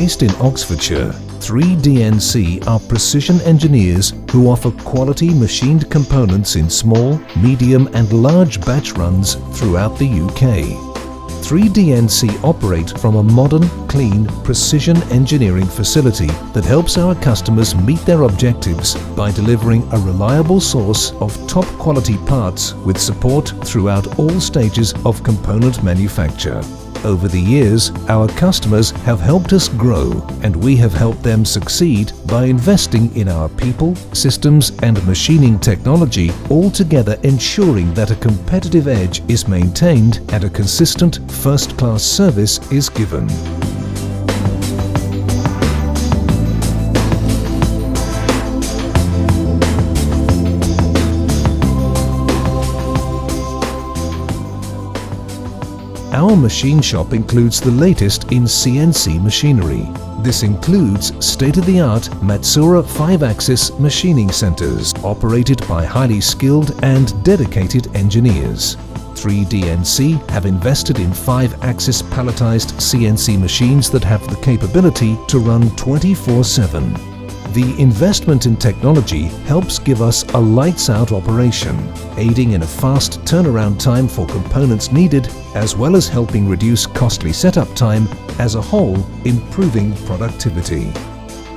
Based in Oxfordshire, 3DNC are precision engineers who offer quality machined components in small, medium and large batch runs throughout the UK. 3DNC operate from a modern, clean, precision engineering facility that helps our customers meet their objectives by delivering a reliable source of top quality parts with support throughout all stages of component manufacture. Over the years, our customers have helped us grow, and we have helped them succeed by investing in our people, systems and machining technology, all together ensuring that a competitive edge is maintained and a consistent first-class service is given. Our machine shop includes the latest in CNC machinery. This includes state-of-the-art Matsuura 5-axis machining centers, operated by highly skilled and dedicated engineers. 3DNC have invested in 5-axis palletized CNC machines that have the capability to run 24/7. The investment in technology helps give us a lights-out operation, aiding in a fast turnaround time for components needed, as well as helping reduce costly setup time, as a whole improving productivity.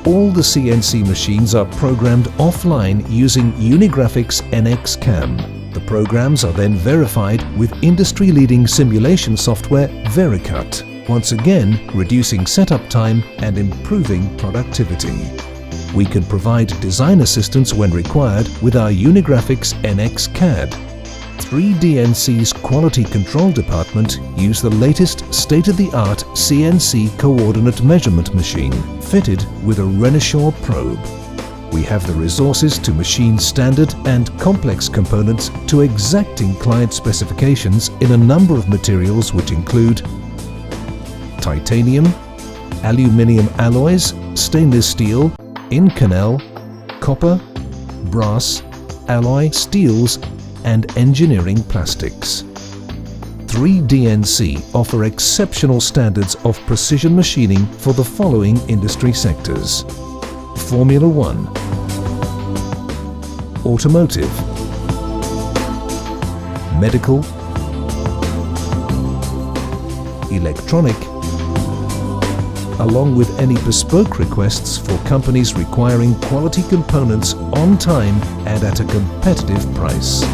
All the CNC machines are programmed offline using Unigraphics NX CAM. The programs are then verified with industry-leading simulation software Vericut, once again reducing setup time and improving productivity. We can provide design assistance when required with our Unigraphics NX CAD. 3DNC's Quality Control Department use the latest state-of-the-art CNC coordinate measurement machine fitted with a Renishaw probe. We have the resources to machine standard and complex components to exacting client specifications in a number of materials which include titanium, aluminium alloys, stainless steel, Inconel, copper, brass, alloy steels and engineering plastics. 3DNC offer exceptional standards of precision machining for the following industry sectors: Formula 1, automotive, medical, electronic, along with any bespoke requests for companies requiring quality components on time and at a competitive price.